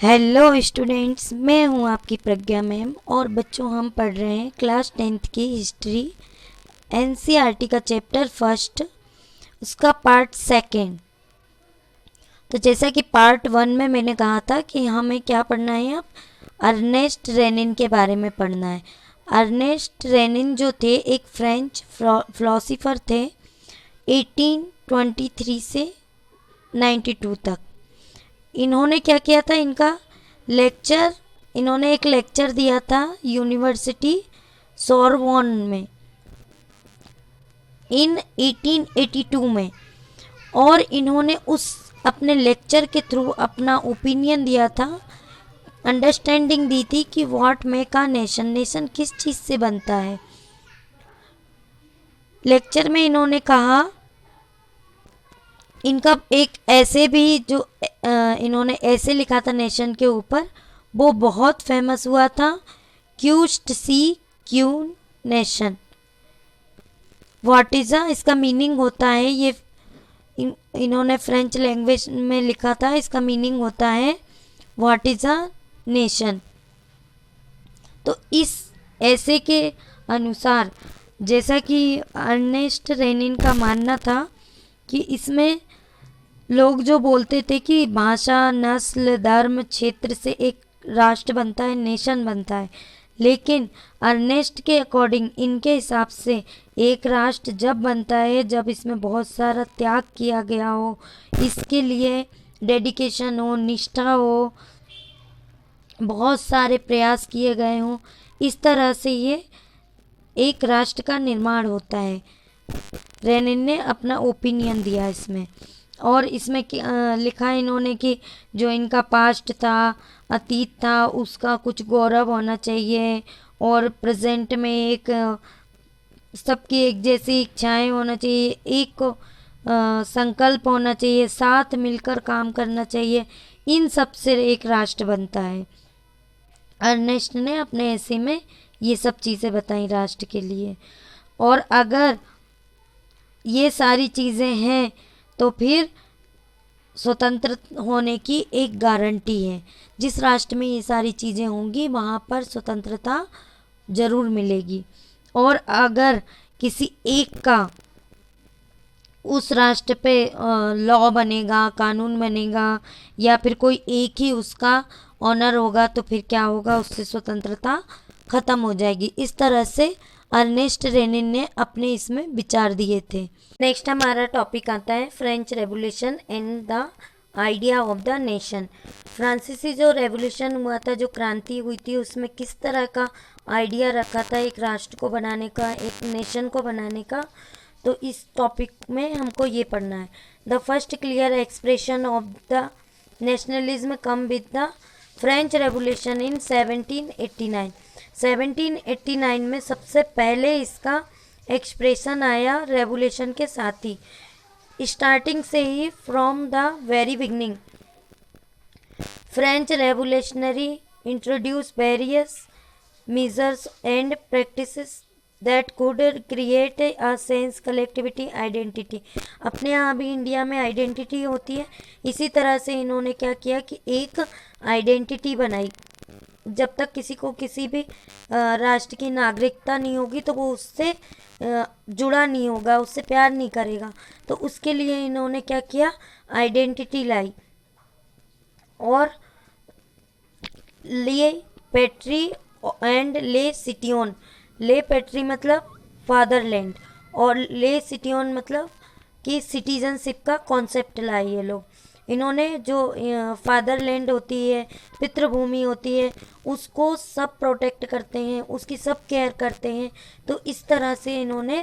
Hello students, मैं हूं आपकी प्रज्ञा मैम। और बच्चों, हम पढ़ रहे हैं क्लास 10th की हिस्ट्री, एनसीईआरटी का चैप्टर फर्स्ट, उसका पार्ट सेकंड। तो जैसा कि पार्ट 1 में मैंने कहा था कि हमें क्या पढ़ना है, अब अर्नेस्ट रेनिन के बारे में पढ़ना है। अर्नेस्ट रेनिन जो थे एक फ्रेंच फिलोसोफर थे 1823 से 92 तक। इन्होंने क्या किया था, इन्होंने एक लेक्चर दिया था यूनिवर्सिटी सोरबोन में इन 1882 में। और इन्होंने उस अपने लेक्चर के थ्रू अपना ओपिनियन दिया था, अंडरस्टैंडिंग दी थी कि what make a nation, nation किस चीज़ से बनता है। लेक्चर में इन्होंने कहा, इनका एक ऐसे भी जो इन्होंने ऐसे लिखा था नेशन के ऊपर, वो बहुत फेमस हुआ था, क्यूस्ट सी क्यू नेशन। व्हाट इज इसका मीनिंग होता है, ये इन्होंने फ्रेंच लैंग्वेज में लिखा था। इसका मीनिंग होता है व्हाट इज अ नेशन। तो इस ऐसे के अनुसार, जैसा कि अर्नेस्ट रेनिन का मानना था कि इसमें लोग जो बोलते थे कि भाषा, नस्ल, धर्म, क्षेत्र से एक राष्ट्र बनता है, नेशन बनता है, लेकिन अर्नेस्ट के अकॉर्डिंग, इनके हिसाब से एक राष्ट्र जब बनता है जब इसमें बहुत सारा त्याग किया गया हो, इसके लिए डेडिकेशन हो, निष्ठा हो, बहुत सारे प्रयास किए गए हों, इस तरह से ये एक राष्ट्र का निर्माण होता है। रेनिन ने अपना ओपिनियन दिया इसमें। और इसमें लिखा है इन्होंने कि जो इनका पास्ट था, अतीत था, उसका कुछ गौरव होना चाहिए, और प्रेजेंट में एक सबकी एक जैसी इच्छाएं होना चाहिए, एक संकल्प होना चाहिए, साथ मिलकर काम करना चाहिए। इन सब से एक राष्ट्र बनता है। अर्नेस्ट ने अपने ऐसे में ये सब चीज़ें बताई राष्ट्र के लिए। और अगर ये सारी चीज़ें हैं तो फिर स्वतंत्र होने की एक गारंटी है। जिस राष्ट्र में ये सारी चीज़ें होंगी वहाँ पर स्वतंत्रता ज़रूर मिलेगी। और अगर किसी एक का उस राष्ट्र पे लॉ बनेगा, कानून बनेगा, या फिर कोई एक ही उसका ऑनर होगा, तो फिर क्या होगा, उससे स्वतंत्रता ख़त्म हो जाएगी। इस तरह से अर्नेस्ट रेनिन ने अपने इसमें विचार दिए थे। नेक्स्ट हमारा टॉपिक आता है French revolution and the idea of the nation. फ्रांसीसी जो रेवोल्यूशन हुआ था, जो क्रांति हुई थी, उसमें किस तरह का आइडिया रखा था एक राष्ट्र को बनाने का, एक नेशन को बनाने का। तो इस टॉपिक में हमको ये पढ़ना है। The first clear expression of the nationalism come with the French revolution in 1789। 1789 में सबसे पहले इसका एक्सप्रेशन आया रेवोल्यूशन के साथ ही, स्टार्टिंग से ही, from the very beginning. French revolutionary introduce various measures and practices that could create a sense collectivity identity। अपने यहाँ भी इंडिया में आइडेंटिटी होती है, इसी तरह से इन्होंने क्या किया कि एक आइडेंटिटी बनाई। जब तक किसी को किसी भी राष्ट्र की नागरिकता नहीं होगी तो वो उससे जुड़ा नहीं होगा, उससे प्यार नहीं करेगा। तो उसके लिए इन्होंने क्या किया, आइडेंटिटी लाई। और लिए पेट्री एंड ले सिटियोन, ले पेट्री मतलब फादरलैंड, और ले सिटियोन मतलब कि सिटीजनशिप का कॉन्सेप्ट लाए ये लोग। इन्होंने जो फादरलैंड होती है, पितृभूमि होती है, उसको सब प्रोटेक्ट करते हैं, उसकी सब केयर करते हैं। तो इस तरह से इन्होंने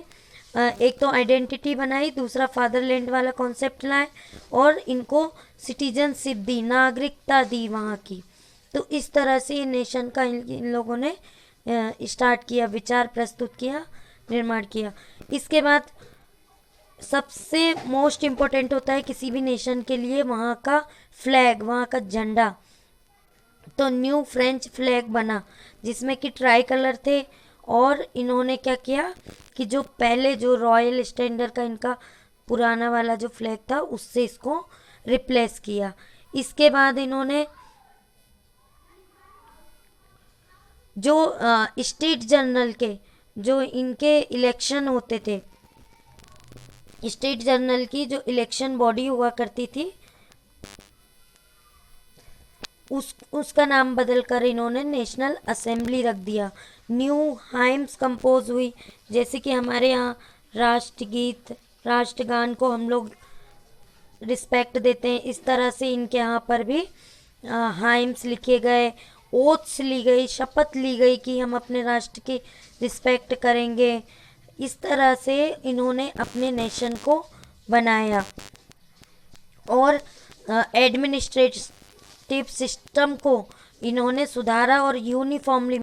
एक तो आइडेंटिटी बनाई, दूसरा फादरलैंड वाला कॉन्सेप्ट लाए, और इनको सिटीजनशिप दी, नागरिकता दी वहाँ की। तो इस तरह से नेशन का इन लोगों ने स्टार्ट किया, विचार प्रस्तुत किया, निर्माण किया। इसके बाद सबसे मोस्ट इम्पोर्टेंट होता है किसी भी नेशन के लिए वहाँ का फ्लैग, वहाँ का झंडा। तो न्यू फ्रेंच फ्लैग बना जिसमें कि ट्राई कलर थे। और इन्होंने क्या किया कि जो पहले जो रॉयल स्टैंडर्ड का इनका पुराना वाला जो फ्लैग था, उससे इसको रिप्लेस किया। इसके बाद इन्होंने जो स्टेट जनरल के जो इनके इलेक्शन होते थे, स्टेट जनरल की जो इलेक्शन बॉडी हुआ करती थी, उसका नाम बदलकर इन्होंने नेशनल असेंबली रख दिया। न्यू हाइम्स कंपोज हुई, जैसे कि हमारे यहाँ राष्ट्रगीत राष्ट्रगान को हम लोग रिस्पेक्ट देते हैं, इस तरह से इनके यहाँ पर भी हाइम्स लिखे गए, ओथ्स ली गई, शपथ ली गई कि हम अपने राष्ट्र की रिस्पेक्ट करेंगे। इस तरह से इन्होंने अपने नेशन को बनाया और एडमिनिस्ट्रेटिव सिस्टम को इन्होंने सुधारा और यूनिफॉर्मली